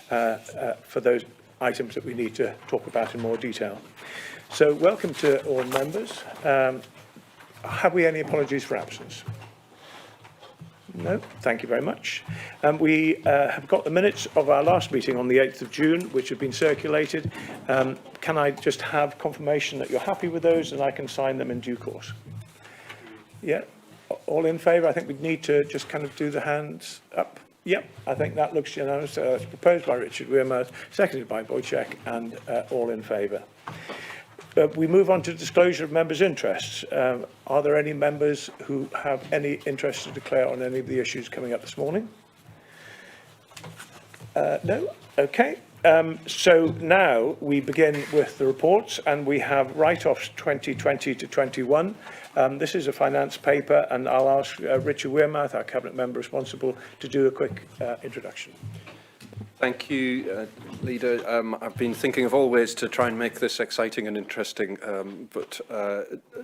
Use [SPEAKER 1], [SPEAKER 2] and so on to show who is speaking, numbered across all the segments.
[SPEAKER 1] for those items that we need to talk about in more detail. So welcome to all members. Have we any apologies for absence? No, thank you very much. We have got the minutes of our last meeting on the 8th of June, which have been circulated. Can I just have confirmation that you're happy with those and I can sign them in due course? Yeah, all in favour? I think we need to just kind of do the hands up. Yep, I think that looks unanimous. It's proposed by Richard Wearmouth, seconded by Wojciech, and all in favour. We move on to disclosure of members' interests. Are there any members who have any interest to declare on any of the issues coming up this morning? No? Okay. So now we begin with the reports, and we have write-offs 2020 to 21. This is a finance paper, and I'll ask Richard Wearmouth, our Cabinet Member responsible, to do a quick introduction.
[SPEAKER 2] Thank you, Leader. I've been thinking of all ways to try and make this exciting and interesting, but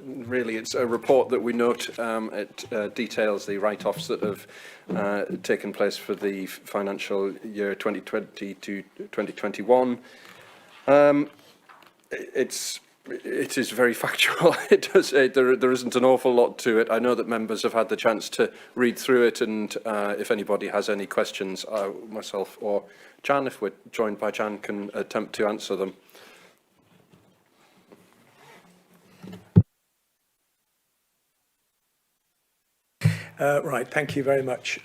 [SPEAKER 2] really it's a report that we note. It details the write-offs that have taken place for the financial year 2020 to 2021. It is very factual. There isn't an awful lot to it. I know that members have had the chance to read through it, and if anybody has any questions, myself or Jan, if we're joined by Jan, can attempt to answer them.
[SPEAKER 1] Right, thank you very much.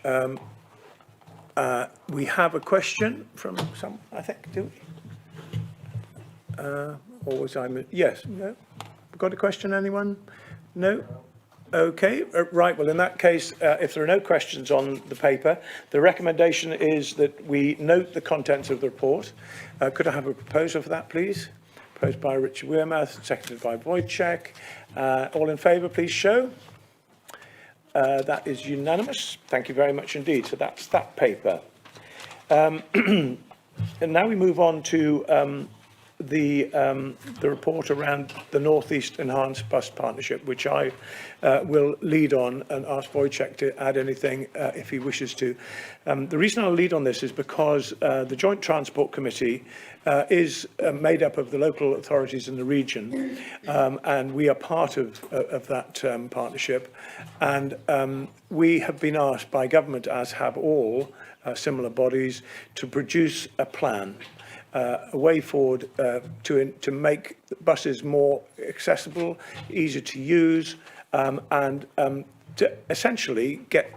[SPEAKER 1] We have a question from some, I think, do we? Or was I? Yes, no? Got a question, anyone? No? Okay, right, well in that case, if there are no questions on the paper, the recommendation is that we note the contents of the report. Could I have a proposal for that, please? Proposed by Richard Wearmouth, seconded by Wojciech. All in favour, please show. That is unanimous. Thank you very much indeed. So that's that paper. And now we move on to the report around the North East Enhanced Bus Partnership, which I will lead on and ask Wojciech to add anything if he wishes to. The reason I'll lead on this is because the Joint Transport Committee is made up of the local authorities in the region, and we are part of that partnership. And we have been asked by government, as have all similar bodies, to produce a plan, a way forward to make buses more accessible, easier to use, and to essentially get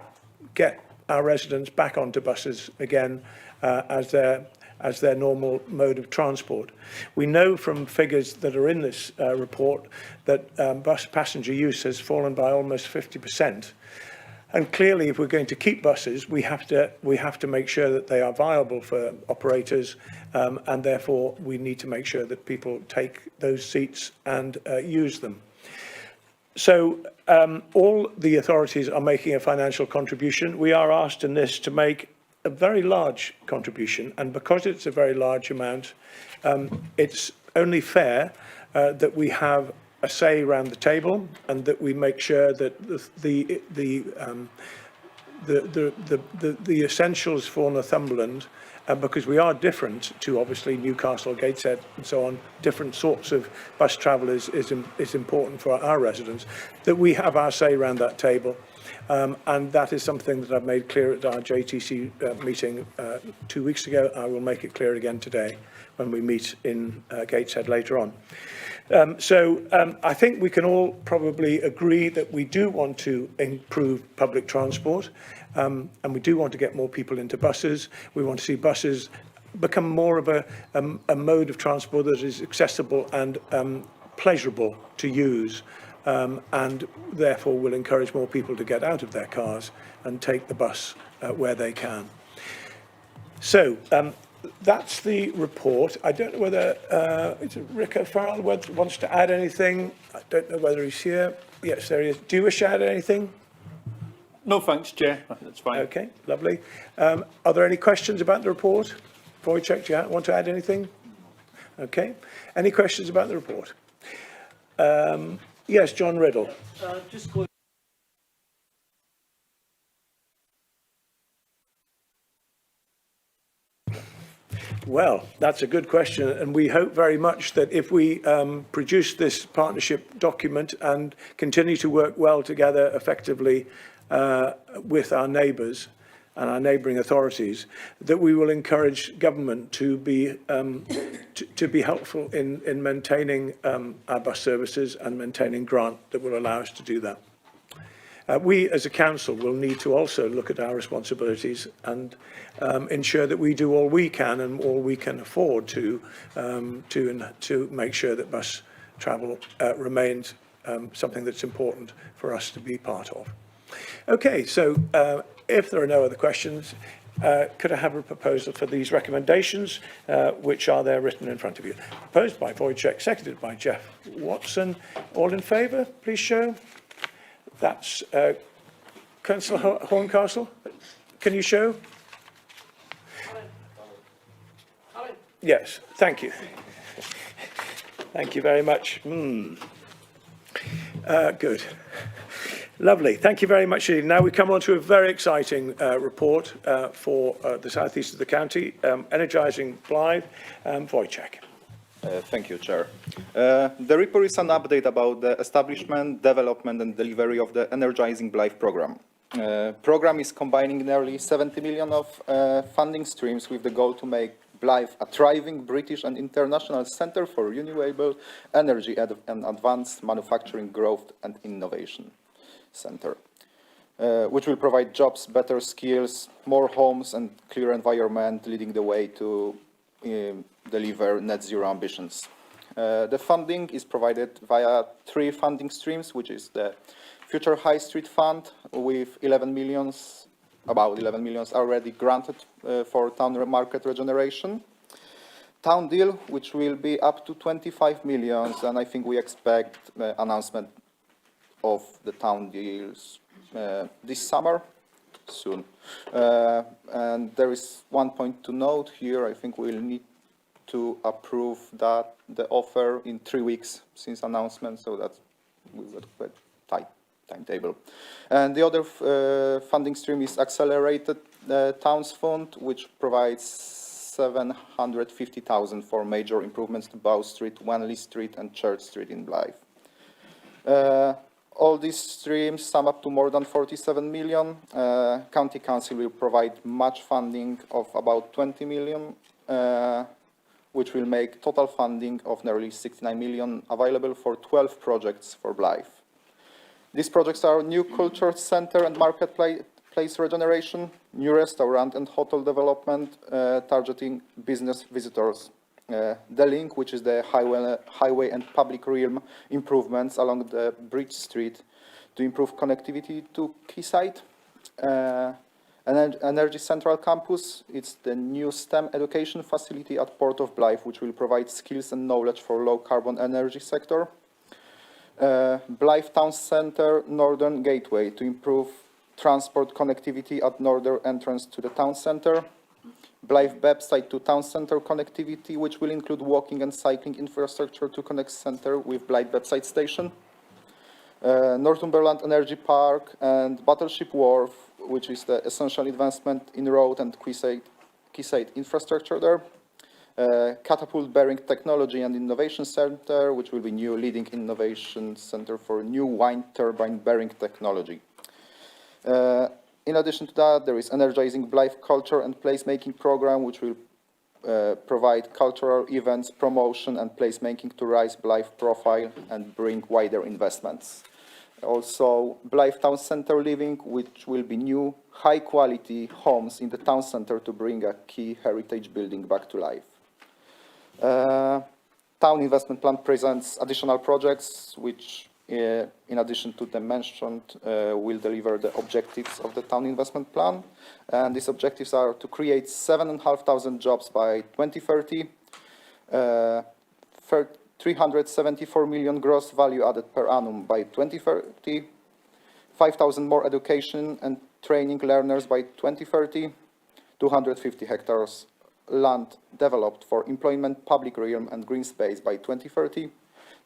[SPEAKER 1] our residents back onto buses again as their normal mode of transport. We know from figures that are in this report that bus passenger use has fallen by almost 50%. And clearly, if we're going to keep buses, we have to make sure that they are viable for operators, and therefore we need to make sure that people take those seats and use them. So all the authorities are making a financial contribution. We are asked in this to make a very large contribution, and because it's a very large amount, it's only fair that we have a say around the table, and that we make sure that the essentials for Northumberland, because we are different to obviously Newcastle, Gateshead, and so on, different sorts of bus travel is important for our residents, that we have our say around that table. And that is something that I've made clear at our JTC meeting 2 weeks ago. I will make it clear again today when we meet in Gateshead later on. I think we can all probably agree that we do want to improve public transport, and we do want to get more people into buses. We want to see buses become more of a mode of transport that is accessible and pleasurable to use, and therefore will encourage more people to get out of their cars and take the bus where they can. So that's the report. I don't know whether Rick O'Farrell wants to add anything. I don't know whether he's here. Yes, there he is. Do you wish to add anything?
[SPEAKER 3] No, thanks, Chair. That's fine.
[SPEAKER 1] Okay, lovely. Are there any questions about the report? Wojciech, do you want to add anything? Okay. Any questions about the report? Yes, John Riddle.
[SPEAKER 4] Just going
[SPEAKER 1] Well, that's a good question, and we hope very much that if we produce this partnership document and continue to work well together effectively with our neighbours and our neighbouring authorities, that we will encourage government to be helpful in maintaining our bus services and maintaining grant that will allow us to do that. We, as a council, will need to also look at our responsibilities and ensure that we do all we can and all we can afford to make sure that bus travel remains something that's important for us to be part of. Okay, so if there are no other questions, could I have a proposal for these recommendations, which are there written in front of you? Proposed by Wojciech, seconded by Jeff Watson. All in favour, please show. That's Councillor Horncastle. Can you show? Yes, thank you. Thank you very much. Good. Lovely. Thank you very much indeed. Now we come on to a very exciting report for the southeast of the county, energising Blythe. Wojciech.
[SPEAKER 4] Thank you, Chair. The report is an update about the establishment, development and delivery of the Energising Blythe programme. Programme is combining nearly 70 million of funding streams with the goal to make Blythe a thriving British and international centre for renewable energy and advanced manufacturing growth and innovation centre, which will provide jobs, better skills, more homes and clear environment, leading the way to deliver net zero ambitions. The funding is provided via 3 funding streams, which is the Future High Street Fund with about 11 million already granted for town market regeneration. Town Deal, which will be up to 25 million, and I think we expect announcement of the town deals this summer, soon. And there is one point to note here. I think we'll need to approve that the offer in 3 weeks since announcement, so that's we've got quite tight timetable. And the other funding stream is Accelerated Towns Fund, which provides 750,000 for major improvements to Bow Street, Wanley Street and Church Street in Blythe. All these streams sum up to more than 47 million. County Council will provide match funding of about 20 million, which will make total funding of nearly 69 million available for 12 projects for Blythe. These projects are new culture centre and marketplace regeneration, new restaurant and hotel development targeting business visitors. The Link, which is the highway and public realm improvements along the Bridge Street to improve connectivity to Quayside. Energy Central Campus, it's the new STEM education facility at Port of Blythe, which will provide skills and knowledge for low-carbon energy sector. Blythe Town Centre Northern Gateway to improve transport connectivity at northern entrance to the town centre. Blythe website to town centre connectivity, which will include walking and cycling infrastructure to connect centre with Blythe website station. Northumberland Energy Park and Battleship Wharf, which is the essential advancement in road and quayside infrastructure there. Catapult Bearing Technology and Innovation Centre, which will be new leading innovation centre for new wind turbine bearing technology. In addition to that, there is Energising Blythe Culture and Placemaking Programme, which will provide cultural events, promotion and placemaking to raise Blythe profile and bring wider investments. Also, Blythe Town Centre Living, which will be new, high-quality homes in the town centre to bring a key heritage building back to life. Town Investment Plan presents additional projects, which, in addition to the mentioned, will deliver the objectives of the Town Investment Plan. And these objectives are to create 7,500 jobs by 2030, 374 million gross value added per annum by 2030, 5,000 more education and training learners by 2030, 250 hectares land developed for employment, public realm and green space by 2030,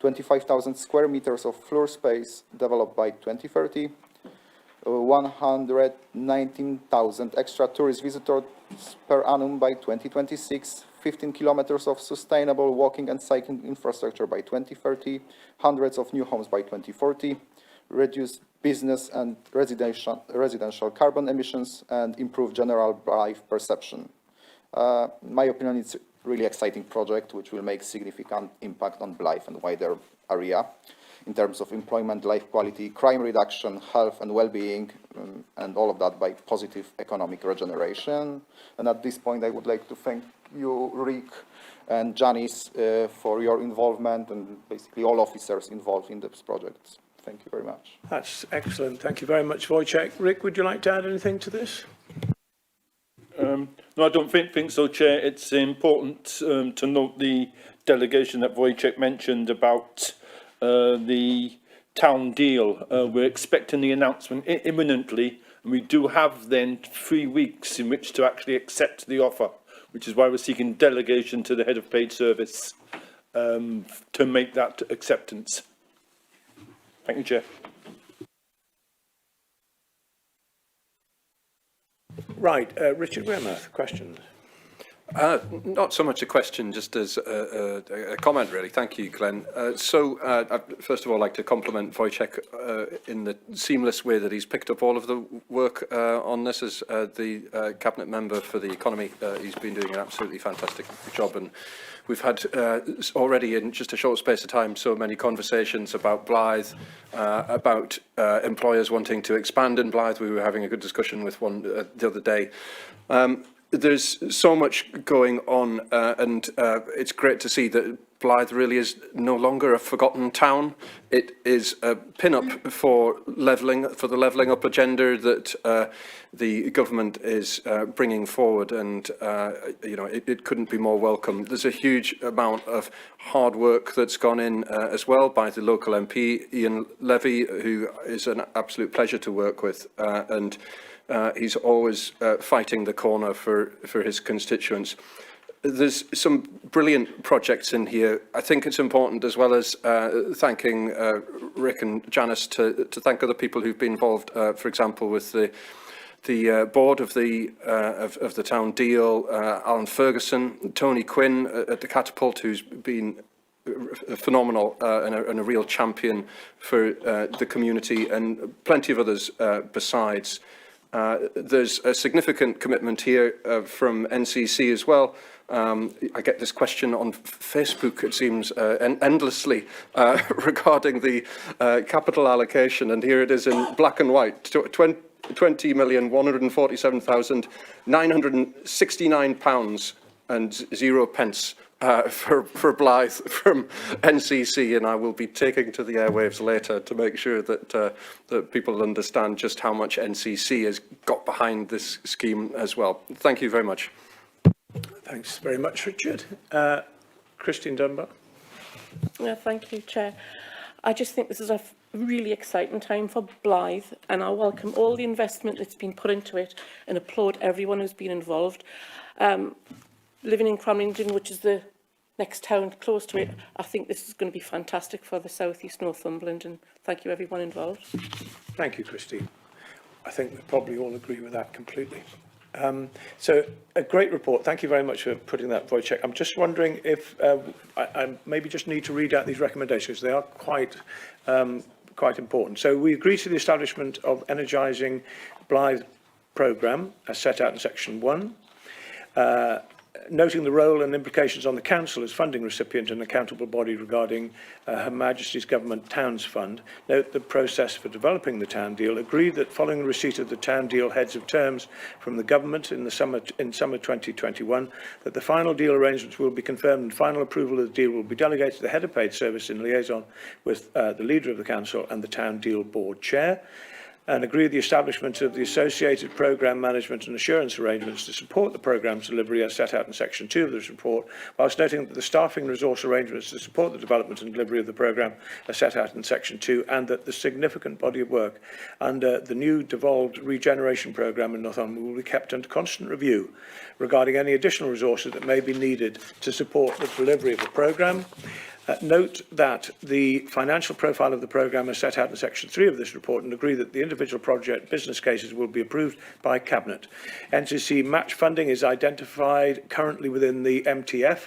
[SPEAKER 4] 25,000 square meters of floor space developed by 2030, 119,000 extra tourist visitors per annum by 2026, 15 kilometers of sustainable walking and cycling infrastructure by 2030, hundreds of new homes by 2040, reduce business and residential carbon emissions, and improve general life perception. In my opinion, it's a really exciting project which will make significant impact on Blyth and wider area in terms of employment, life quality, crime reduction, health and well-being, and all of that by positive economic regeneration. And at this point, I would like to thank you, Rick and Janice, for your involvement, and basically all officers involved in this project. Thank you very much.
[SPEAKER 1] That's excellent. Thank you very much, Wojciech. Rick, would you like to add anything to this?
[SPEAKER 3] No, I don't think so, Chair. It's important to note the delegation that Wojciech mentioned about the town deal. We're expecting the announcement imminently, and we do have then 3 weeks in which to actually accept the offer, which is why we're seeking delegation to the head of paid service to make that acceptance. Thank you, Chair.
[SPEAKER 1] Right, Richard Wearmouth, questions?
[SPEAKER 2] Not so much a question, just as a comment, really. Thank you, Glenn. I'd first of all like to compliment Wojciech in the seamless way that he's picked up all of the work on this as the Cabinet Member for the Economy. He's been doing an absolutely fantastic job, and we've had already in just a short space of time so many conversations about Blyth, about employers wanting to expand in Blyth. We were having a good discussion with one the other day. There's so much going on, and it's great to see that Blyth really is no longer a forgotten town. It is a pin-up for the levelling up agenda that the government is bringing forward, and it couldn't be more welcome. There's a huge amount of hard work that's gone in as well by the local MP, Ian Levy, who is an absolute pleasure to work with, and he's always fighting the corner for his constituents. There's some brilliant projects in here. I think it's important, as well as thanking Rick and Janice, to thank other people who've been involved, for example, with the board of the town deal, Alan Ferguson, Tony Quinn at the Catapult, who's been phenomenal and a real champion for the community, and plenty of others besides. There's a significant commitment here from NCC as well. I get this question on Facebook, it seems, endlessly regarding the capital allocation, and here it is in black and white: £20,147,969 and 0 pence for Blyth from NCC, and I will be taking to the airwaves later to make sure that that people understand just how much NCC has got behind this scheme as well. Thank you very much.
[SPEAKER 1] Thanks very much, Richard. Christine Dunbar.
[SPEAKER 5] Thank you, Chair. I just think this is a really exciting time for Blyth, and I welcome all the investment that's been put into it and applaud everyone who's been involved. Living in Cramlington, which is the next town close to it, I think this is going to be fantastic for the South East Northumberland, and thank you everyone involved.
[SPEAKER 1] Thank you, Christine. I think we probably all agree with that completely. So a great report. Thank you very much for putting that, Wojciech. I'm just wondering if I maybe just need to read out these recommendations. They are quite important. So we agree to the establishment of Energising Blyth programme as set out in section 1. Noting the role and implications on the Council as funding recipient and accountable body regarding Her Majesty's Government Towns Fund, note the process for developing the town deal. Agree that following the receipt of the town deal heads of terms from the government in summer 2021, that the final deal arrangements will be confirmed and final approval of the deal will be delegated to the head of paid service in liaison with the leader of the council and the town deal board chair. And agree the establishment of the associated programme management and assurance arrangements to support the programme's delivery as set out in section 2 of this report, whilst noting that the staffing resource arrangements to support the development and delivery of the programme are set out in section 2, and that the significant body of work under the new devolved regeneration programme in Northumberland will be kept under constant review regarding any additional resources that may be needed to support the delivery of the programme. Note that the financial profile of the programme is set out in section 3 of this report, and agree that the individual project business cases will be approved by Cabinet. NCC match funding is identified currently within the MTFP,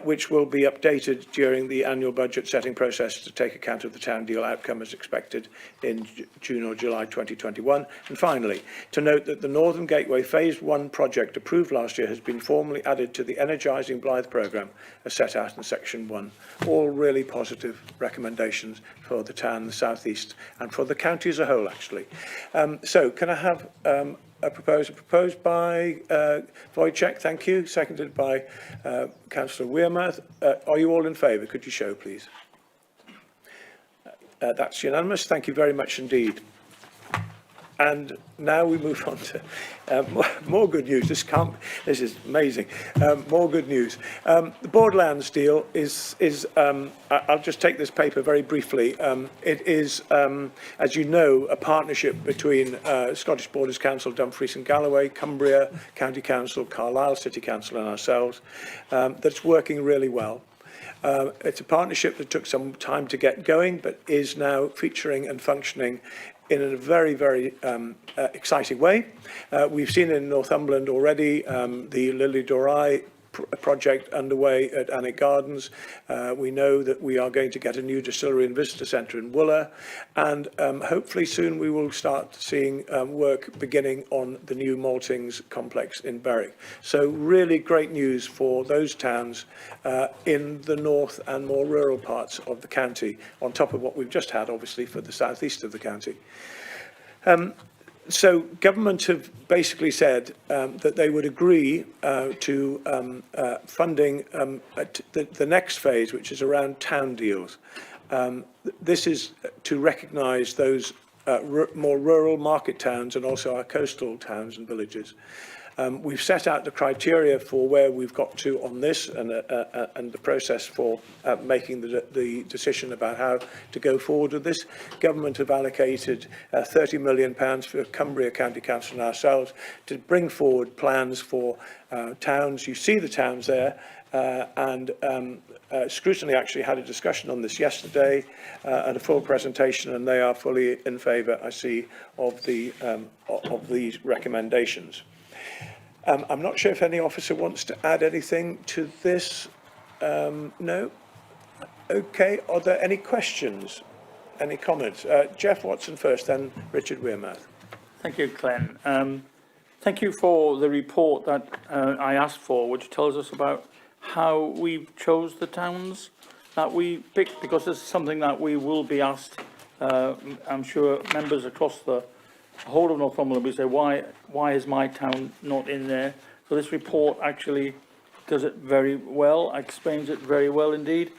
[SPEAKER 1] which will be updated during the annual budget setting process to take account of the town deal outcome as expected in June or July 2021. And finally, to note that the Northern Gateway Phase 1 project approved last year has been formally added to the Energising Blythe programme as set out in section 1. All really positive recommendations for the town, the South East, and for the county as a whole, actually. So can I have a proposed by Wojciech, thank you, seconded by Councillor Wearmouth. Are you all in favour? Could you show, please? That's unanimous. Thank you very much indeed. And now we move on to more good news. This is amazing. More good news. The Borderlands deal is I'll just take this paper very briefly. It is, as you know, a partnership between Scottish Borders Council, Dumfries and Galloway, Cumbria County Council, Carlisle City Council and ourselves, that's working really well. It's a partnership that took some time to get going, but is now featuring and functioning in a very, very exciting way. We've seen in Northumberland already the Lily Dorai project underway at Alnwick Gardens. We know that we are going to get a new distillery and visitor centre in Wooler, and hopefully soon we will start seeing work beginning on the new maltings complex in Berwick. So really great news for those towns in the north and more rural parts of the county, on top of what we've just had, obviously, for the southeast of the county. So government have basically said that they would agree to funding the next phase, which is around town deals. This is to recognise those more rural market towns and also our coastal towns and villages. We've set out the criteria for where we've got to on this, and the process for making the decision about how to go forward with this. Government have allocated £30 million for Cumbria County Council and ourselves to bring forward plans for towns. You see the towns there, and Scrutiny actually had a discussion on this yesterday and a full presentation, and they are fully in favour, I see, of these recommendations. I'm not sure if any officer wants to add anything to this. No? Okay. Are there any questions? Any comments? Jeff Watson first, then Richard Wearmouth.
[SPEAKER 6] Thank you, Glenn. Thank you for the report that I asked for, which tells us about how we chose the towns that we picked, because it's something that we will be asked. I'm sure members across the whole of Northumberland will say, why is my town not in there? So this report actually does it very well, explains it very well indeed.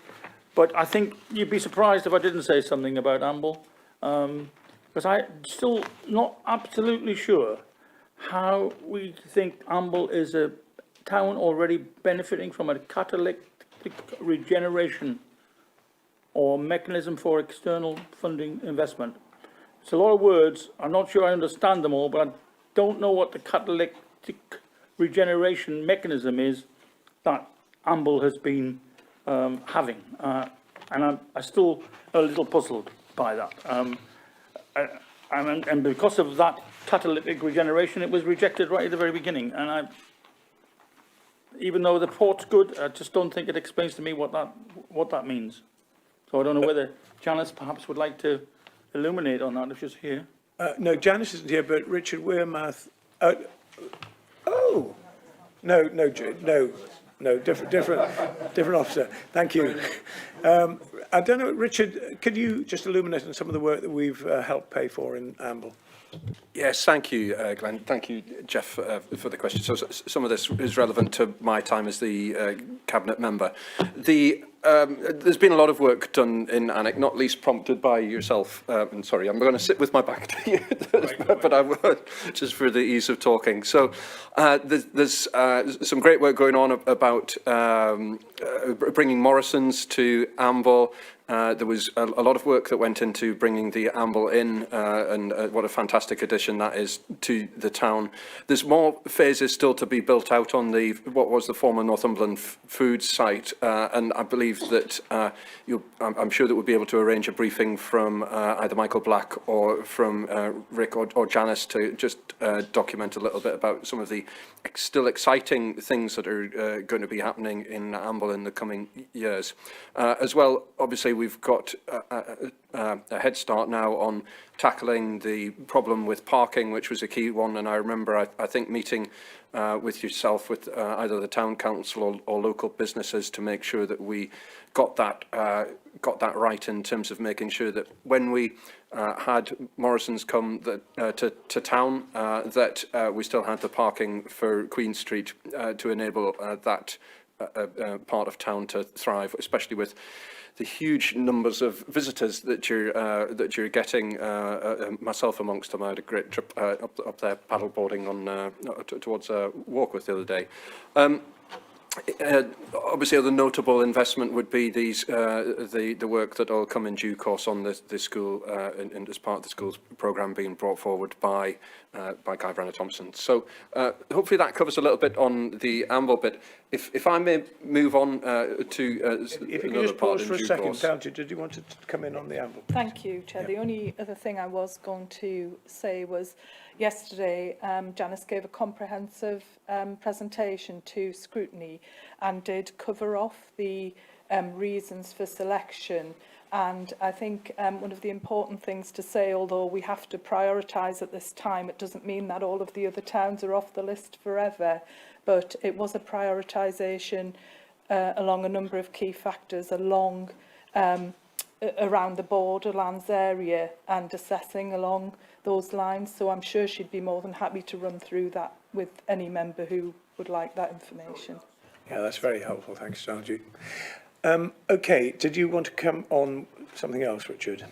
[SPEAKER 6] But I think you'd be surprised if I didn't say something about Amble, because I'm still not absolutely sure how we think Amble is a town already benefiting from a catalytic regeneration or mechanism for external funding investment. It's a lot of words. I'm not sure I understand them all, but I don't know what the catalytic regeneration mechanism is that Amble has been having. And I'm still a little puzzled by that. And because of that catalytic regeneration, it was rejected right at the very beginning. And even though the report's good, I just don't think it explains to me what that means. So I don't know whether Janice perhaps would like to illuminate on that if she's here.
[SPEAKER 1] No, Janice isn't here, but Richard Wearmouth. Oh, no, different officer. Thank you. I don't know, Richard, could you just illuminate on some of the work that we've helped pay for in Amble?
[SPEAKER 2] Yes, thank you, Glenn. Thank you, Jeff, for the question. So some of this is relevant to my time as the Cabinet member. There's been a lot of work done in Alnwick, not least prompted by yourself. And sorry, I'm going to sit with my back to you, but I will, just for the ease of talking. So there's some great work going on about bringing Morrison's to Amble, There was a lot of work that went into bringing the Amble in, and what a fantastic addition that is to the town. There's more phases still to be built out on what was the former Northumberland Foods site, and I believe that I'm sure that we'll be able to arrange a briefing from either Michael Black or from Rick or Janice to just document a little bit about some of the still exciting things that are going to be happening in Amble in the coming years. As well, obviously, we've got a head start now on tackling the problem with parking, which was a key one. And I remember, I think, meeting with yourself, with either the town council or local businesses to make sure that we got that right in terms of making sure that when we had Morrison's come to town, that we still had the parking for Queen Street to enable that part of town to thrive, especially with the huge numbers of visitors that you're getting. Myself amongst them, I had a great trip up there paddleboarding on towards Warkworth the other day. Obviously, other notable investment would be the work that will come in due course on the school and as part of the school's programme being brought forward by Guy Brenner Thompson. So hopefully that covers a little bit on the Amble bit. If I may move on to
[SPEAKER 1] If you could just pause for a second, Downty, did you want to come in on the Amble?
[SPEAKER 7] Thank you, Chair.
[SPEAKER 1] Yeah.
[SPEAKER 7] The only other thing I was going to say was yesterday Janice gave a comprehensive presentation to scrutiny and did cover off the reasons for selection. And I think one of the important things to say, although we have to prioritise at this time, it doesn't mean that all of the other towns are off the list forever, but it was a prioritisation along a number of key factors along around the Borderlands area and assessing along those lines. So I'm sure she'd be more than happy to run through that with any member who would like that information.
[SPEAKER 1] Yeah, that's very helpful. Thanks, Downty. Okay, did you want to come on something else, Richard?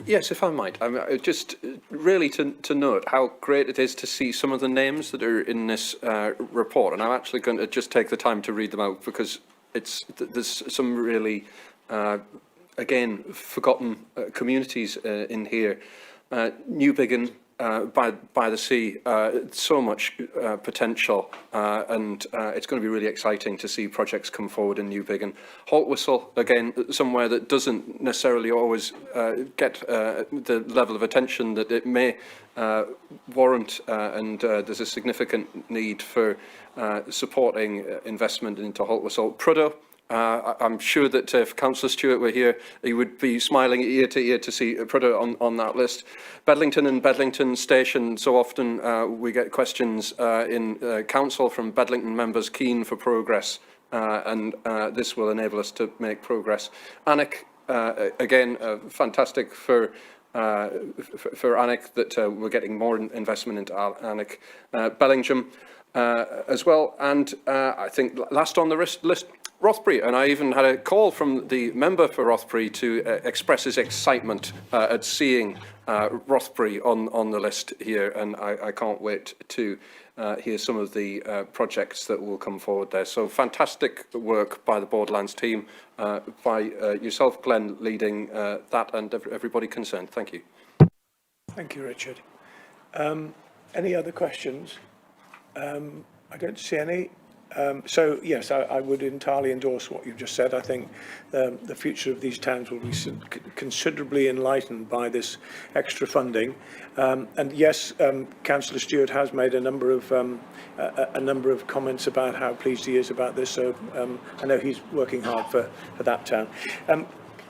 [SPEAKER 2] Yes, if I might. Just really to note how great it is to see some of the names that are in this report. And I'm actually going to just take the time to read them out because there's some really, again, forgotten communities in here. New Biggin, by the sea, so much potential, and it's going to be really exciting to see projects come forward in New Biggin. Haltwhistle, again, somewhere that doesn't necessarily always get the level of attention that it may warrant, and there's a significant need for supporting investment into Haltwhistle. Prudhoe, I'm sure that if Councillor Stewart were here, he would be smiling ear to ear to see Prudhoe on that list. Bedlington and Bedlington Station, so often we get questions in Council from Bedlington members keen for progress, and this will enable us to make progress. Alnwick, again, fantastic for Alnwick that we're getting more investment into Alnwick. Bellingham as well, and I think last on the list, Rothbury, and I even had a call from the member for Rothbury to express his excitement at seeing Rothbury on the list here, and I can't wait to hear some of the projects that will come forward there. So fantastic work by the Borderlands team, by yourself, Glenn, leading that, and everybody concerned. Thank you.
[SPEAKER 1] Thank you, Richard. Any other questions? I don't see any. So, yes, I would entirely endorse what you've just said. I think the future of these towns will be considerably enlightened by this extra funding. And yes, Councillor Stewart has made a number of comments about how pleased he is about this. So I know he's working hard for that town.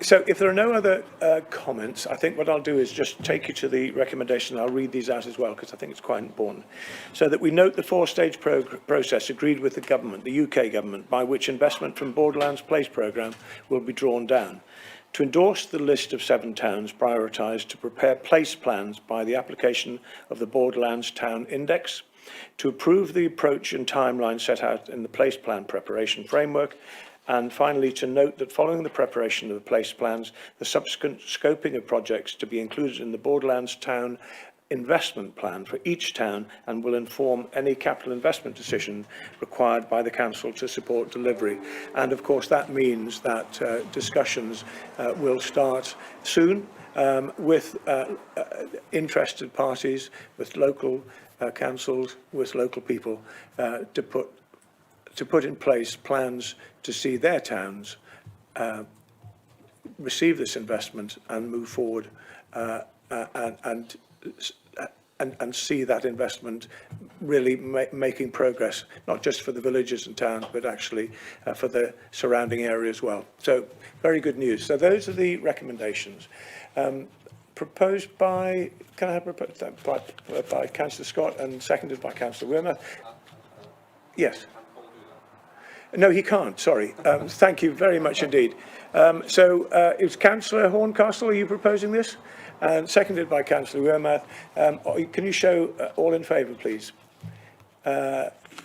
[SPEAKER 1] So if there are no other comments, I think what I'll do is just take you to the recommendation. I'll read these out as well because I think it's quite important. So that we note the four-stage process agreed with the government, the UK government, by which investment from Borderlands Place programme will be drawn down. To endorse the list of 7 towns prioritised to prepare place plans by the application of the Borderlands Town Index. To approve the approach and timeline set out in the place plan preparation framework. And finally, to note that following the preparation of the place plans, the subsequent scoping of projects to be included in the Borderlands Town investment plan for each town and will inform any capital investment decision required by the council to support delivery. And of course that means that discussions will start soon with interested parties, with local councils, with local people to put in place plans to see their towns receive this investment and move forward and see that investment really making progress, not just for the villages and towns, but actually for the surrounding area as well. So very good news. So those are the recommendations. Proposed by, can I have proposed by Councillor Scott and seconded by Councillor Wearmouth? Yes. No, he can't, sorry. Thank you very much indeed. Is Councillor Horncastle, are you proposing this? And seconded by Councillor Wearmouth. Can you show all in favour, please?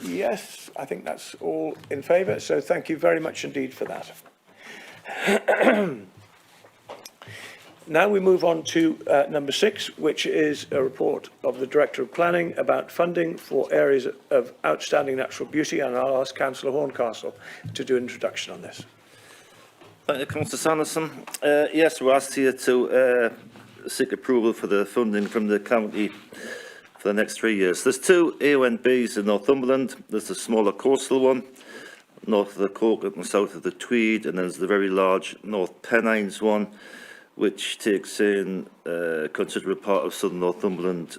[SPEAKER 1] Yes, I think that's all in favour. So thank you very much indeed for that. Now we move on to number 6, which is a report of the Director of Planning about funding for areas of outstanding natural beauty. And I'll ask Councillor Horncastle to do an introduction on this.
[SPEAKER 8] Thank you, Councillor Sanderson. Yes, we're asked here to seek approval for the funding from the county for the next 3 years. There's 2 AONBs in Northumberland. There's the smaller coastal one, north of the Coquet and south of the Tweed, and there's the very large North Pennines one, which takes in a considerable part of southern Northumberland,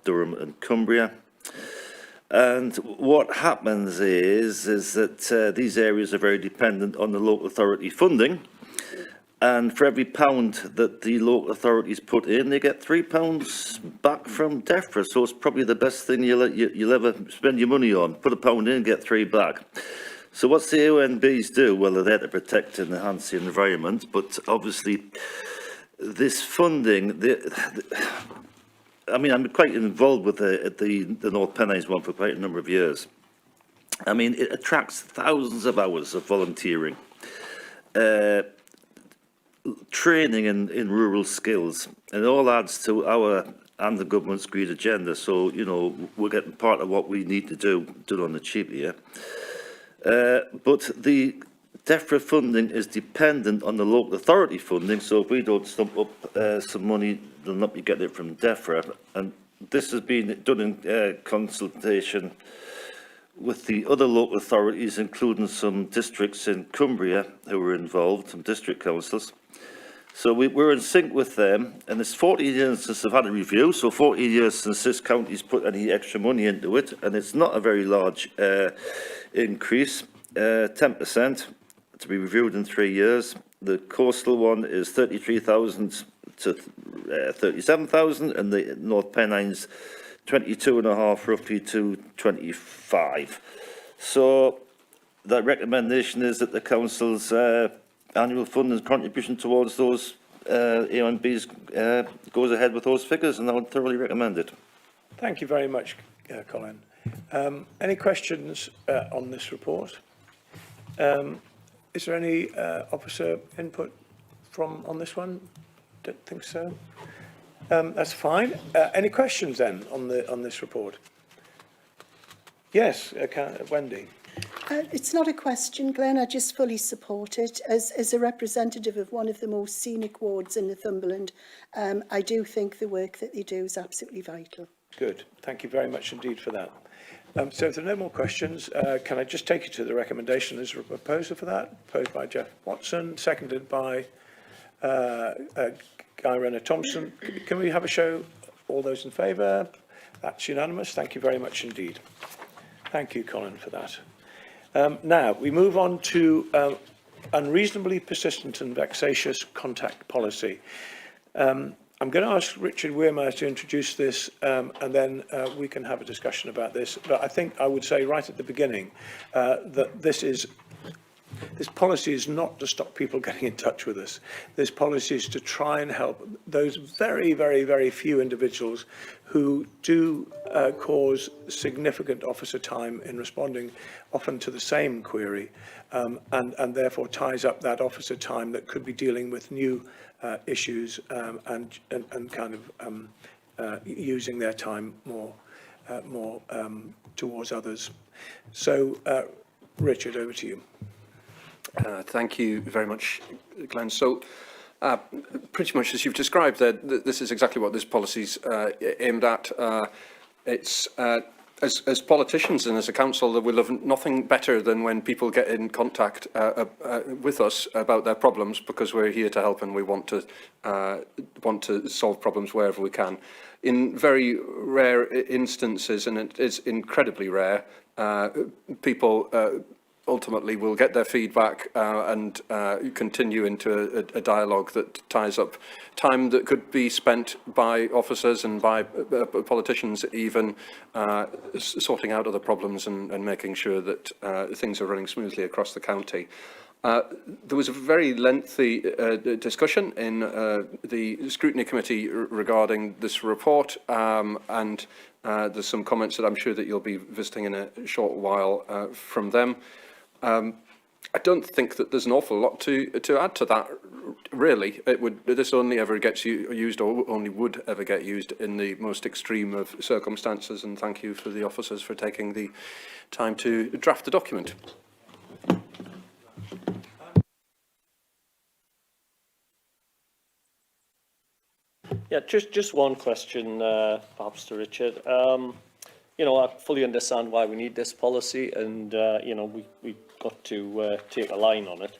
[SPEAKER 8] Durham and Cumbria. And what happens is that these areas are very dependent on the local authority funding. And for every pound that the local authorities put in, they get £3 back from DEFRA. So it's probably the best thing you'll ever spend your money on. Put £1 in, get 3 back. So what's the AONBs do? Well, they're there to protect and enhance the environment, but obviously this funding, I mean, I'm quite involved with the North Pennines one for quite a number of years. I mean, it attracts thousands of hours of volunteering, training in rural skills, and it all adds to our and the government's green agenda. So, you know, we're getting part of what we need to do done on the cheap here. But the DEFRA funding is dependent on the local authority funding, so if we don't stump up some money, they'll not be getting it from DEFRA. And this has been done in consultation with the other local authorities, including some districts in Cumbria who were involved, some district councils. So we're in sync with them, and it's 40 years since they've had a review, so 40 years since this county's put any extra money into it, and it's not a very large increase, 10% to be reviewed in 3 years. The coastal one is 33,000 to 37,000, and the North Pennines 22.5 roughly to 25. So the recommendation is that the council's annual funding contribution towards those AONBs goes ahead with those figures, and I would thoroughly recommend it.
[SPEAKER 1] Thank you very much, Colin. Any questions on this report? Is there any officer input on this one? Don't think so. That's fine. Any questions then on this report? Yes, Wendy.
[SPEAKER 9] It's not a question, Glenn. I just fully support it. As a representative of one of the most scenic wards in Northumberland, I do think the work that they do is absolutely vital.
[SPEAKER 1] Good. Thank you very much indeed for that. So if there are no more questions, can I just take you to the recommendation as a proposer for that? Proposed by Jeff Watson, seconded by Guy Renner-Thompson. Can we have a show? All those in favour? That's unanimous. Thank you very much indeed. Thank you, Colin, for that. Now, we move on to unreasonably persistent and vexatious contact policy. I'm going to ask Richard Wearmouth to introduce this, and then we can have a discussion about this. But I think I would say right at the beginning that this policy is not to stop people getting in touch with us. This policy is to try and help those very, very, very few individuals who do cause significant officer time in responding often to the same query, and therefore ties up that officer time that could be dealing with new issues and kind of using their time more towards others. So, Richard, over to you.
[SPEAKER 2] Thank you very much, Glenn. So, pretty much as you've described, this is exactly what this policy's aimed at. It's as politicians and as a council, we love nothing better than when people get in contact with us about their problems, because we're here to help and we want to solve problems wherever we can. In very rare instances, and it is incredibly rare, people ultimately will get their feedback and continue into a dialogue that ties up time that could be spent by officers and by politicians even sorting out other problems and making sure that things are running smoothly across the county. There was a very lengthy discussion in the Scrutiny Committee regarding this report, and there's some comments that I'm sure that you'll be visiting in a short while from them. I don't think that there's an awful lot to add to that, really. This only ever gets used, or only would ever get used, in the most extreme of circumstances, and thank you for the officers for taking the time to draft the document.
[SPEAKER 10] Yeah, just one question, perhaps to Richard. You know, I fully understand why we need this policy, and you know, we've got to take a line on it.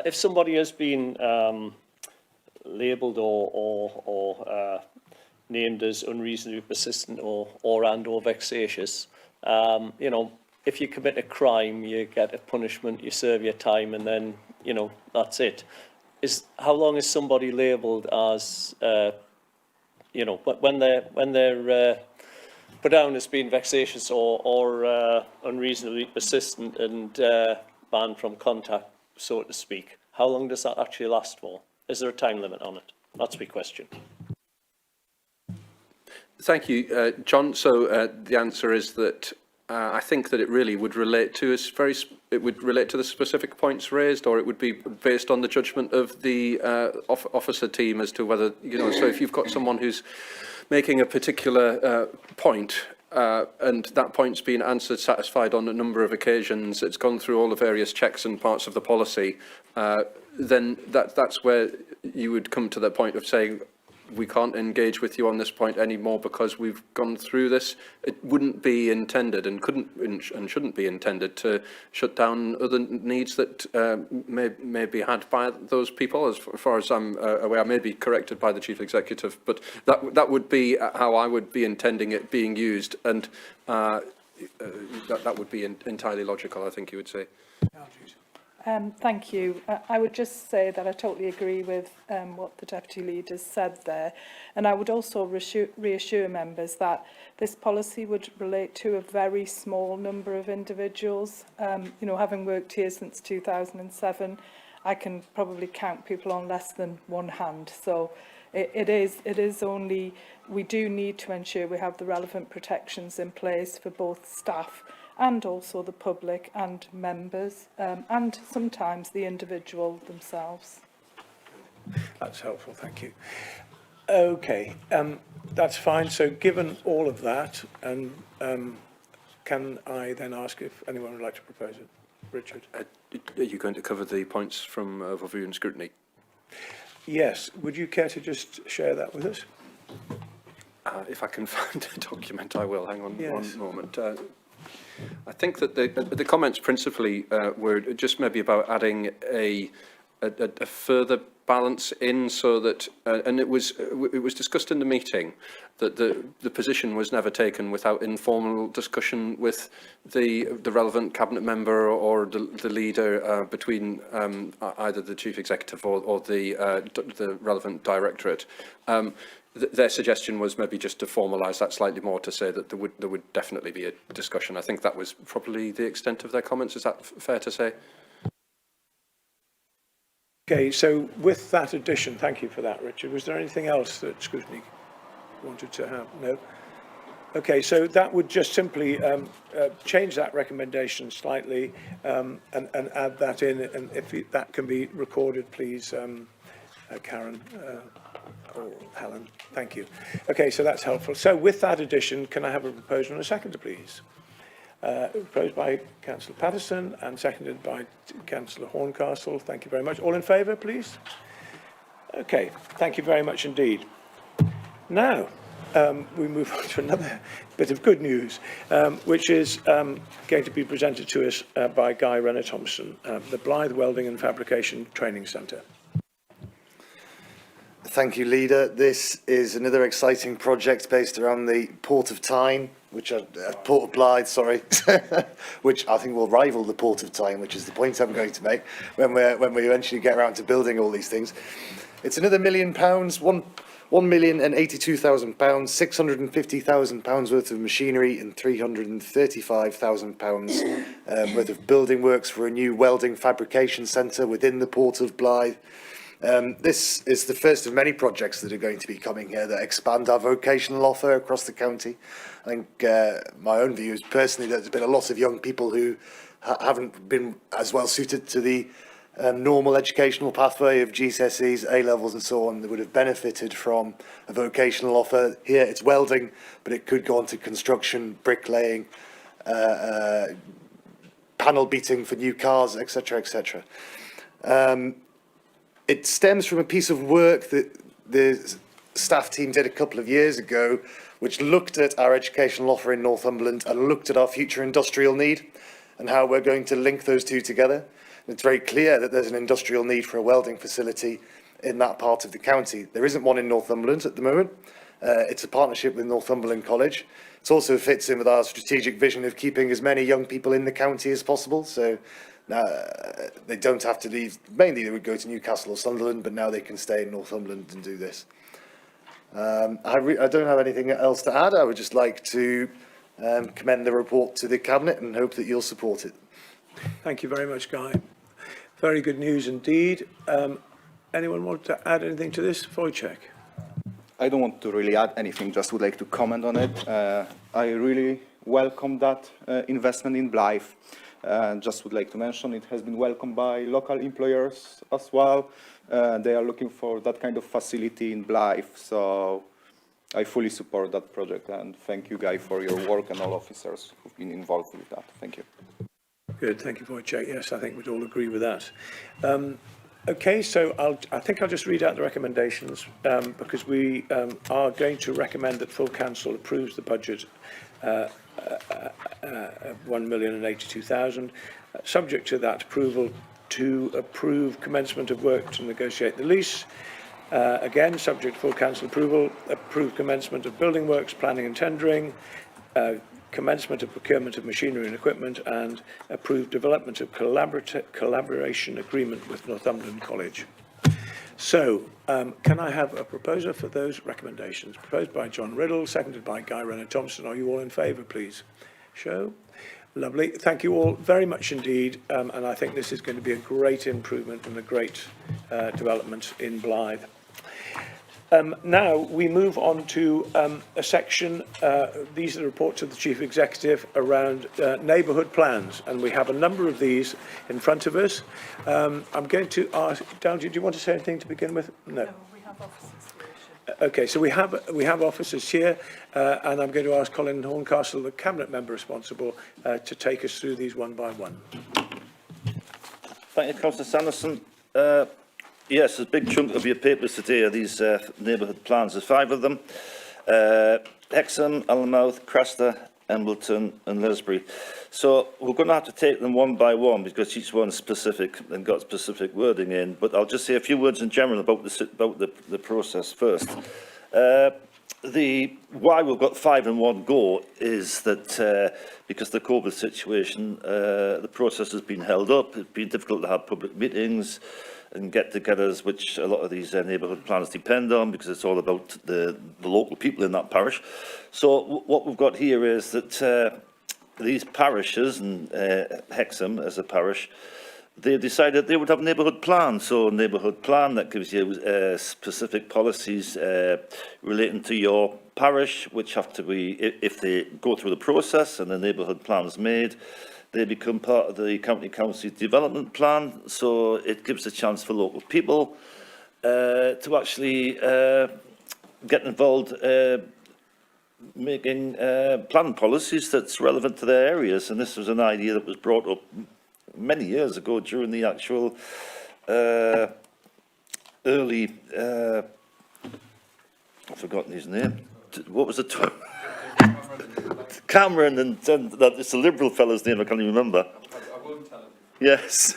[SPEAKER 10] If somebody has been labelled or named as unreasonably persistent or vexatious, you know, if you commit a crime, you get a punishment, you serve your time, and then, you know, that's it. How long is somebody labelled as, you know, when they're put down as being vexatious or unreasonably persistent and banned from contact, so to speak? How long does that actually last for? Is there a time limit on it? That's my question.
[SPEAKER 2] Thank you, John. So the answer is that I think that it really would relate to the specific points raised, or it would be based on the judgment of the officer team as to whether, you know, so if you've got someone who's making a particular point, and that point's been answered, satisfied on a number of occasions, it's gone through all the various checks and parts of the policy, then that's where you would come to the point of saying, we can't engage with you on this point anymore because we've gone through this. It wouldn't be intended and shouldn't be intended to shut down other needs that may be had by those people. As far as I'm aware, I may be corrected by the Chief Executive, but that would be how I would be intending it being used, and that would be entirely logical, I think you would say.
[SPEAKER 7] Thank you. I would just say that I totally agree with what the Deputy Leader said there, and I would also reassure members that this policy would relate to a very small number of individuals. You know, having worked here since 2007, I can probably count people on less than one hand. So it is only, we do need to ensure we have the relevant protections in place for both staff and also the public and members, and sometimes the individual themselves.
[SPEAKER 1] That's helpful, thank you. Okay, that's fine. So given all of that, and can I then ask if anyone would like to propose it? Richard?
[SPEAKER 2] Are you going to cover the points from overview and scrutiny?
[SPEAKER 1] Yes. Would you care to just share that with us?
[SPEAKER 2] If I can find a document, I will. Hang on
[SPEAKER 1] Yes.
[SPEAKER 2] one moment. I think that the comments principally were just maybe about adding a further balance in, so that and it was discussed in the meeting that the position was never taken without informal discussion with the relevant cabinet member or the leader, between either the Chief Executive or the relevant directorate. Their suggestion was maybe just to formalise that slightly more, to say that there would definitely be a discussion. I think that was probably the extent of their comments. Is that fair to say?
[SPEAKER 1] Okay, so with that addition, thank you for that, Richard. Was there anything else that Scrutiny wanted to have? No? Okay, so that would just simply change that recommendation slightly, and add that in, and if that can be recorded, please, Karen. Oh, Helen, thank you. Okay, so that's helpful. So with that addition, can I have a proposal and a seconder, please? Proposed by Councillor Patterson and seconded by Councillor Horncastle. Thank you very much. All in favour, please? Okay, thank you very much indeed. Now, we move on to another bit of good news, which is going to be presented to us by Guy Renner-Thompson, the Blythe Welding and Fabrication Training Centre.
[SPEAKER 11] Thank you, Leader. This is another exciting project based around the Port of Tyne, Port of Blythe, sorry, which I think will rival the Port of Tyne, which is the point I'm going to make when we eventually get around to building all these things. It's another £1 million, £1,082,000, £650,000 worth of machinery and £335,000 worth of building works for a new welding fabrication centre within the Port of Blythe. This is the first of many projects that are going to be coming here that expand our vocational offer across the county. I think my own view is personally that there's been a lot of young people who haven't been as well suited to the normal educational pathway of GCSEs, A-levels and so on that would have benefited from a vocational offer. Here it's welding, but it could go on to construction, bricklaying, panel beating for new cars, etc., etc. It stems from a piece of work that the staff team did a couple of years ago, which looked at our educational offer in Northumberland and looked at our future industrial need and how we're going to link those two together. And it's very clear that there's an industrial need for a welding facility in that part of the county. There isn't one in Northumberland at the moment. It's a partnership with Northumberland College. It also fits in with our strategic vision of keeping as many young people in the county as possible. So they don't have to leave. Mainly they would go to Newcastle or Sunderland, but now they can stay in Northumberland and do this. I don't have anything else to add. I would just like to commend the report to the Cabinet and hope that you'll support it.
[SPEAKER 1] Thank you very much, Guy. Very good news indeed. Anyone want to add anything to this? Wojciech.
[SPEAKER 4] I don't want to really add anything, just would like to comment on it. I really welcome that investment in Blythe. Just would like to mention it has been welcomed by local employers as well. They are looking for that kind of facility in Blythe, so I fully support that project and thank you, Guy, for your work and all officers who've been involved with that. Thank you.
[SPEAKER 1] Good, thank you, Wojciech. Yes, I think we'd all agree with that. Okay, so I think I'll just read out the recommendations because we are going to recommend that full council approves the budget of £1,082,000, subject to that approval to approve commencement of work to negotiate the lease. Again, subject to full council approval, approve commencement of building works, planning and tendering, commencement of procurement of machinery and equipment, and approved development of collaboration agreement with Northumberland College. So, can I have a proposer for those recommendations? Proposed by John Riddle, seconded by Guy Renner-Thompson. Are you all in favour, please? Show. Lovely. Thank you all very much indeed. And I think this is going to be a great improvement and a great development in Blythe. Now we move on to a section, these are the reports of the Chief Executive around neighbourhood plans, and we have a number of these in front of us. I'm going to ask, Dalji, do you want to say anything to begin with? No.
[SPEAKER 7] No, we have officers here.
[SPEAKER 1] Okay, so we have officers here, and I'm going to ask Colin Horncastle, the Cabinet member responsible, to take us through these one by one.
[SPEAKER 8] Thank you, Councillor Sanderson. Yes, a big chunk of your papers today are these neighbourhood plans. There's 5 of them. Hexham, Allenmouth, Craster, Embleton and Lesbury. So we're going to have to take them one by one because each one's specific and got specific wording in. But I'll just say a few words in general about the process first. Why we've got 5 in one go is that because of the COVID situation, the process has been held up. It's been difficult to have public meetings and get-togethers, which a lot of these neighbourhood plans depend on because it's all about the local people in that parish. So what we've got here is that these parishes, and Hexham as a parish, they decided they would have neighbourhood plans. So a neighbourhood plan that gives you specific policies relating to your parish, which have to be, if they go through the process and the neighbourhood plan is made, they become part of the County Council's development plan. So it gives a chance for local people to actually get involved making plan policies that's relevant to their areas. And this was an idea that was brought up many years ago during the actual early, I've forgotten his name. What was it? Cameron and that it's a Liberal fellow's name, I can't even remember.
[SPEAKER 2] I won't tell him.
[SPEAKER 8] Yes,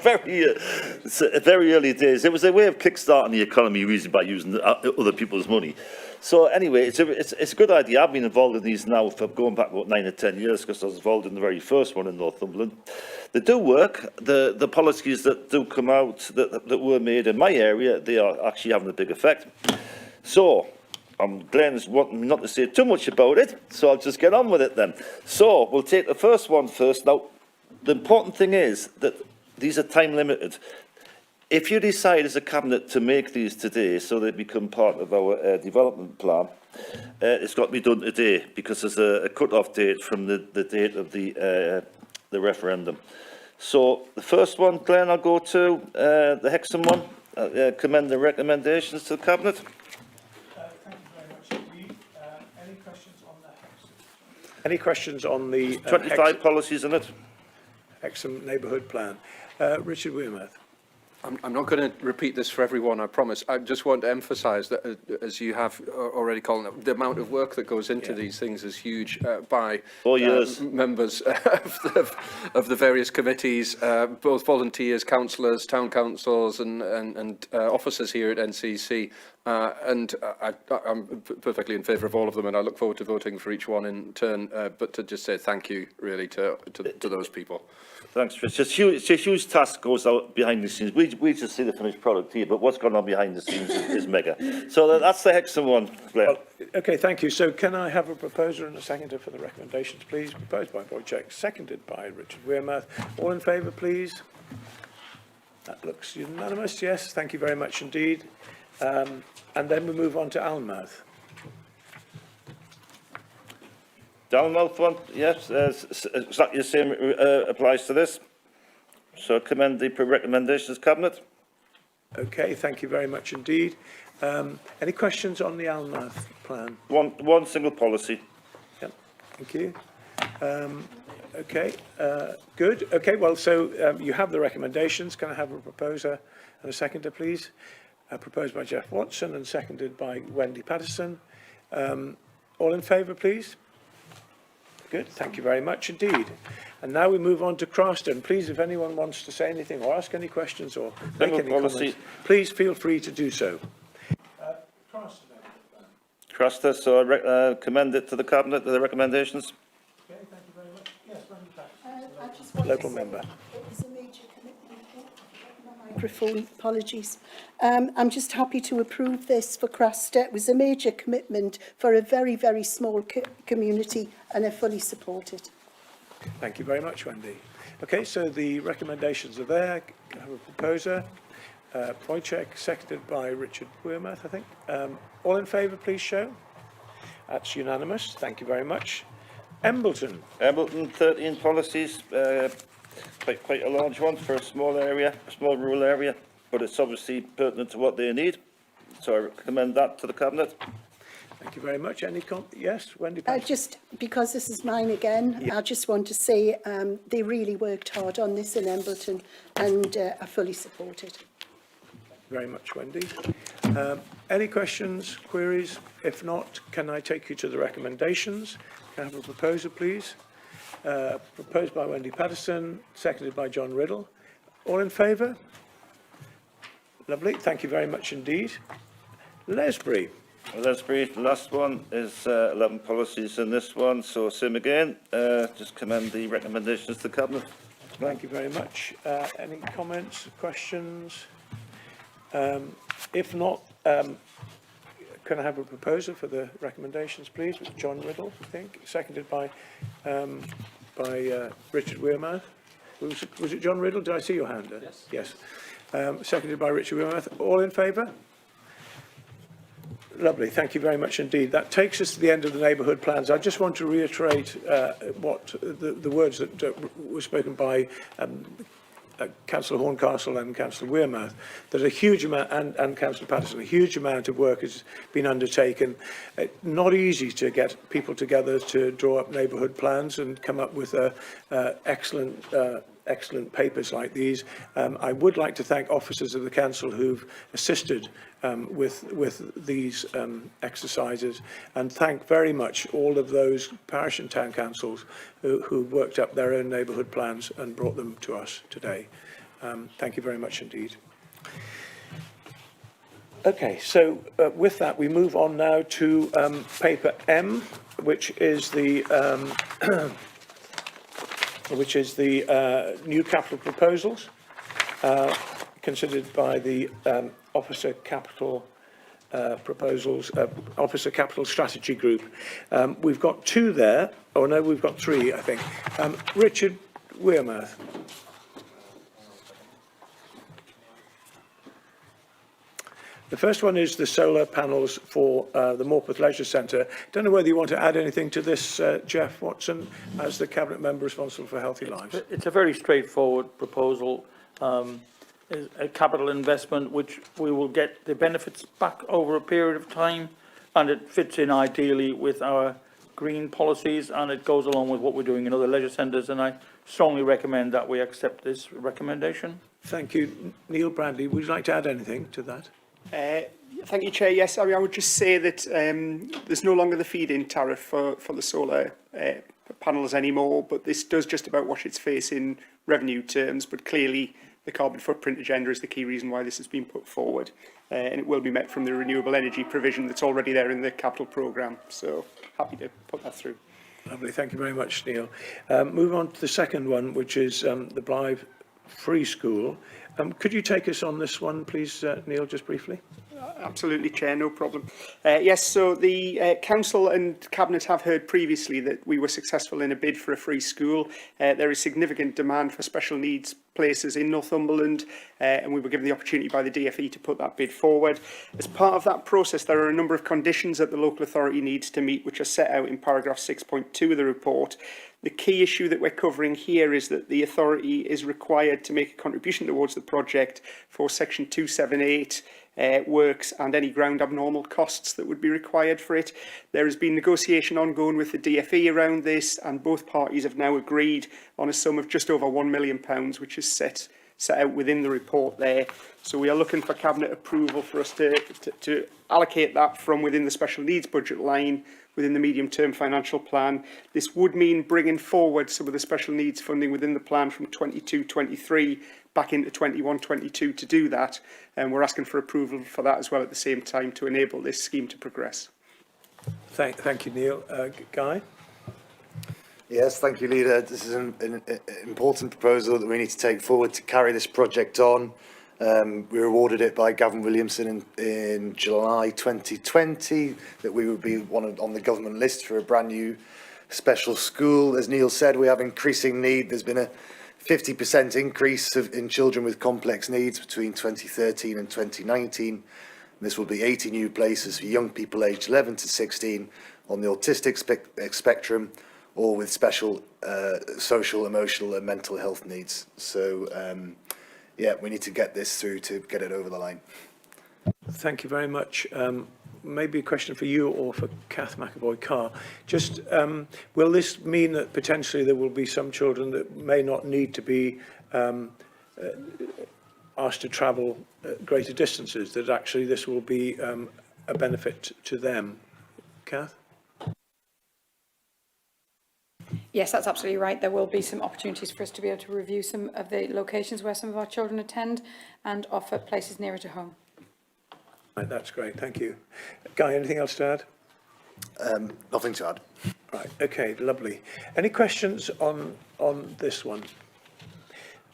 [SPEAKER 8] very early days. It was a way of kickstarting the economy by using other people's money. So anyway, it's a good idea. I've been involved in these now for going back about 9 or 10 years because I was involved in the very first one in Northumberland. They do work. The policies that do come out that were made in my area, they are actually having a big effect. So Glenn's wanting me not to say too much about it, so I'll just get on with it then. So we'll take the first one first. Now, the important thing is that these are time limited. If you decide as a cabinet to make these today so they become part of our development plan, it's got to be done today because there's a cut-off date from the date of the referendum. So the first one, Glenn, I'll go to the Hexham one. Commend the recommendations to the cabinet.
[SPEAKER 1] Thank you very much indeed. Any questions on the Hexham? Any questions on the
[SPEAKER 8] 25 policies in it.
[SPEAKER 1] Hexham neighbourhood plan? Richard Wearmouth.
[SPEAKER 2] I'm not going to repeat this for everyone, I promise. I just want to emphasise that, as you have already called it, the amount of work that goes into these things is huge by
[SPEAKER 8] 4 years.
[SPEAKER 2] Members of the various committees, both volunteers, councillors, town councils and officers here at NCC. I'm perfectly in favour of all of them, and I look forward to voting for each one in turn. But to just say thank you, really, to those people.
[SPEAKER 8] Thanks, Chris. It's a huge task goes out behind the scenes. We just see the finished product here, but what's going on behind the scenes is mega. So that's the Hexham one, Blair.
[SPEAKER 1] Well, okay, thank you. So can I have a proposer and a seconder for the recommendations, please? Proposed by Wojciech, seconded by Richard Wearmouth. All in favour, please? That looks unanimous, yes. Thank you very much indeed. And then we move on to Alnmouth.
[SPEAKER 8] Dalmouth one, yes, exactly the same applies to this. So commend the recommendations, Cabinet.
[SPEAKER 1] Okay, thank you very much indeed. Any questions on the Alnmouth plan?
[SPEAKER 8] One single policy.
[SPEAKER 1] Yep, thank you. Okay, good. Okay, well, so you have the recommendations. Can I have a proposer and a seconder, please? Proposed by Jeff Watson and seconded by Wendy Patterson. All in favour, please? Good, thank you very much indeed. And now we move on to Crarston. Please, if anyone wants to say anything or ask any questions or make any comments, please feel free to do so.
[SPEAKER 8] Crarston, so I commend it to the Cabinet, the recommendations.
[SPEAKER 1] Okay, thank you very much. Yes, Wendy local member.
[SPEAKER 9] It was a major commitment. Microphone, apologies. I'm just happy to approve this for Craster. It was a major commitment for a very, very small community, and I fully support it.
[SPEAKER 1] Thank you very much, Wendy. Okay, so the recommendations are there. I have a proposer. Wojciech, seconded by Richard Wearmouth, I think. All in favour, please show. That's unanimous. Thank you very much. Embleton.
[SPEAKER 8] Embleton, 13 policies, quite a large one for a small area, a small rural area, but it's obviously pertinent to what they need. So I recommend that to the Cabinet.
[SPEAKER 1] Thank you very much. Any yes, Wendy?
[SPEAKER 9] Just because this is mine again, yeah. I just want to say they really worked hard on this in Embleton, and I fully support it.
[SPEAKER 1] Very much, Wendy. Any questions, queries? If not, can I take you to the recommendations? Can I have a proposer, please? Proposed by Wendy Patterson, seconded by John Riddle. All in favour? Lovely. Thank you very much indeed. Lesbury.
[SPEAKER 8] Lesbury, the last one is 11 policies in this one, so same again. Just commend the recommendations to the Cabinet.
[SPEAKER 1] Thank you very much. Any comments, questions? If not, can I have a proposer for the recommendations, please? With John Riddle, I think, seconded by Richard Wearmouth. Was it John Riddle? Did I see your hand? Yes. Yes. Seconded by Richard Wearmouth. All in favour? Lovely. Thank you very much indeed. That takes us to the end of the neighbourhood plans. I just want to reiterate what the words that were spoken by Councillor Horncastle and Councillor Wearmouth, that a huge amount, and Councillor Patterson, a huge amount of work has been undertaken. Not easy to get people together to draw up neighbourhood plans and come up with excellent papers like these. I would like to thank officers of the council who've assisted with these exercises, and thank very much all of those parish and town councils who worked up their own neighbourhood plans and brought them to us today. Thank you very much indeed. Okay, so with that we move on now to paper M, which is the new capital proposals considered by the Officer Capital Officer Capital Strategy Group. We've got two there. Oh no, we've got three, I think. Richard Wearmouth. The first one is the solar panels for the Morpeth Leisure Centre. Don't know whether you want to add anything to this, Jeff Watson, as the Cabinet Member responsible for Healthy Lives.
[SPEAKER 6] It's a very straightforward proposal. Is a capital investment which we will get the benefits back over a period of time, and it fits in ideally with our green policies, and it goes along with what we're doing in other leisure centres, and I strongly recommend that we accept this recommendation.
[SPEAKER 1] Thank you. Neil Bradley, would you like to add anything to that?
[SPEAKER 12] Thank you, Chair. Yes, I would just say that there's no longer the feed-in tariff for the solar panels anymore, but this does just about wash its face in revenue terms, but clearly the carbon footprint agenda is the key reason why this has been put forward, and it will be met from the renewable energy provision that's already there in the capital programme, so happy to put that through.
[SPEAKER 1] Lovely, thank you very much, Neil. Move on to the second one, which is the Blythe Free School. Could you take us on this one, please, Neil, just briefly?
[SPEAKER 12] Absolutely, Chair, no problem. Yes, so the Council and Cabinet have heard previously that we were successful in a bid for a free school. There is significant demand for special needs places in Northumberland, and we were given the opportunity by the DFE to put that bid forward. As part of that process, there are a number of conditions that the local authority needs to meet, which are set out in paragraph 6.2 of the report. The key issue that we're covering here is that the authority is required to make a contribution towards the project for section 278 works and any ground abnormal costs that would be required for it. There has been negotiation ongoing with the DFE around this, and both parties have now agreed on a sum of just over £1 million, which is set out within the report there. So we are looking for Cabinet approval for us to allocate that from within the special needs budget line within the medium-term financial plan. This would mean bringing forward some of the special needs funding within the plan from 22-23 back into 21-22 to do that, and we're asking for approval for that as well at the same time to enable this scheme to progress.
[SPEAKER 1] Thank you, Neil. Guy?
[SPEAKER 11] Yes, thank you, Leader. This is an important proposal that we need to take forward to carry this project on. We were awarded it by Gavin Williamson in July 2020, that we would be on the government list for a brand new special school. As Neil said, we have increasing need. There's been a 50% increase in children with complex needs between 2013 and 2019. This will be 80 new places for young people aged 11 to 16 on the autistic spectrum, or with special social, emotional and mental health needs. So, yeah, we need to get this through to get it over the line.
[SPEAKER 1] Thank you very much. Maybe a question for you or for Kath McAvoy-Carr. Just, will this mean that potentially there will be some children that may not need to be asked to travel greater distances, that actually this will be a benefit to them? Kath?
[SPEAKER 13] Yes, that's absolutely right. There will be some opportunities for us to be able to review some of the locations where some of our children attend and offer places nearer to home.
[SPEAKER 1] Right, that's great, thank you. Guy, anything else to add?
[SPEAKER 11] Nothing to add.
[SPEAKER 1] Right, okay, lovely. Any questions on this one?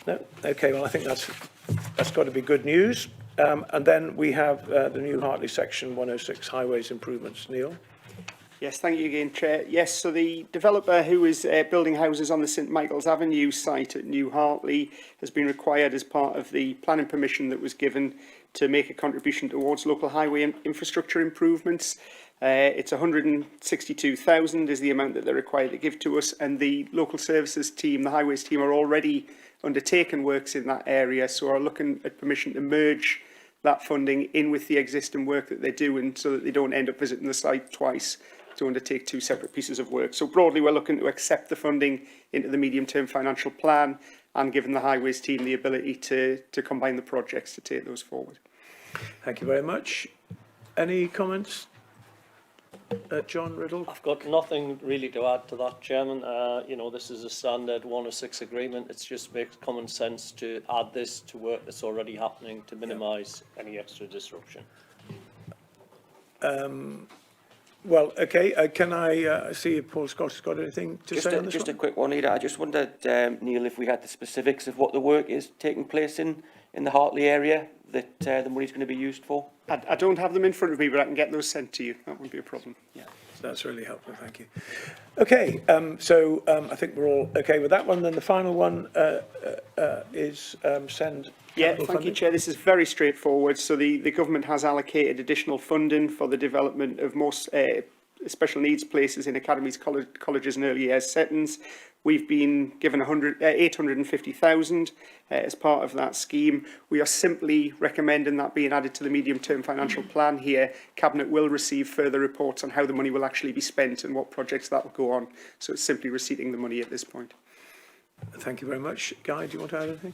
[SPEAKER 1] No? Okay, well, I think that's got to be good news. And then we have the new Hartley Section 106 Highways Improvements. Neil?
[SPEAKER 12] Yes, thank you again, Chair. Yes, so the developer who is building houses on the St Michael's Avenue site at New Hartley has been required as part of the planning permission that was given to make a contribution towards local highway infrastructure improvements. It's 162,000 is the amount that they're required to give to us, and the local services team, the highways team, are already undertaken works in that area, so are looking at permission to merge that funding in with the existing work that they're doing so that they don't end up visiting the site twice to undertake two separate pieces of work. So broadly, we're looking to accept the funding into the medium-term financial plan and giving the highways team the ability to combine the projects to take those forward.
[SPEAKER 1] Thank you very much. Any comments? John Riddle?
[SPEAKER 10] I've got nothing really to add to that, Chairman. You know, this is a standard 106 agreement. It just makes common sense to add this to work that's already happening to minimise any extra disruption.
[SPEAKER 1] Well, okay, can I see if Paul Scott has got anything to say on this
[SPEAKER 14] Just a
[SPEAKER 1] one?
[SPEAKER 14] quick one, Leader. I just wondered, Neil, if we had the specifics of what the work is taking place in the Hartley area that the money's going to be used for.
[SPEAKER 12] I don't have them in front of me, but I can get those sent to you. That won't be a problem.
[SPEAKER 1] Yeah, that's really helpful, thank you. Okay, so I think we're all okay with that one. Then the final one is send
[SPEAKER 12] Yeah,
[SPEAKER 1] capital
[SPEAKER 12] thank you,
[SPEAKER 1] funding.
[SPEAKER 12] Chair. This is very straightforward. So the government has allocated additional funding for the development of more special needs places in academies, colleges and early years settings. We've been given 850,000 as part of that scheme. We are simply recommending that being added to the medium-term financial plan here. Cabinet will receive further reports on how the money will actually be spent and what projects that will go on. So it's simply receipting the money at this point.
[SPEAKER 1] Thank you very much. Guy, do you want to add anything?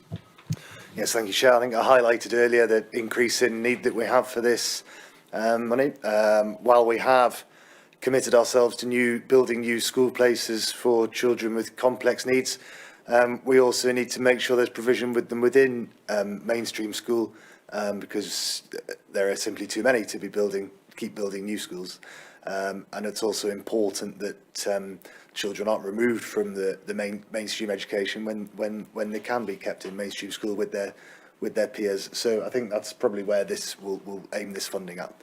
[SPEAKER 11] Yes, thank you, Chair. I think I highlighted earlier the increase in need that we have for this money. While we have committed ourselves to building new school places for children with complex needs, we also need to make sure there's provision with them within mainstream school, because there are simply too many to be keep building new schools. And it's also important that children aren't removed from the mainstream education when they can be kept in mainstream school with their peers. So I think that's probably where this will aim this funding at.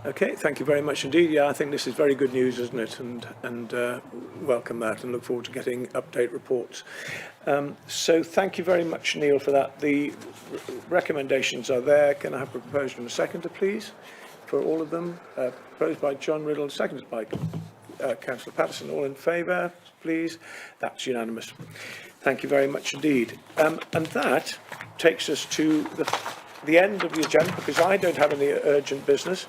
[SPEAKER 1] Okay, thank you very much indeed. Yeah, I think this is very good news, isn't it? And welcome that, and look forward to getting update reports. So thank you very much, Neil, for that. The recommendations are there. Can I have a proposal and a seconder, please, for all of them? Proposed by John Riddle, seconded by Councillor Patterson. All in favour, please? That's unanimous. Thank you very much indeed. And that takes us to the end of the agenda, because I don't have any urgent business.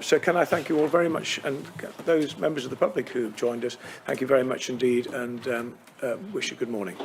[SPEAKER 1] So can I thank you all very much, and those members of the public who have joined us, thank you very much indeed, and wish you good morning.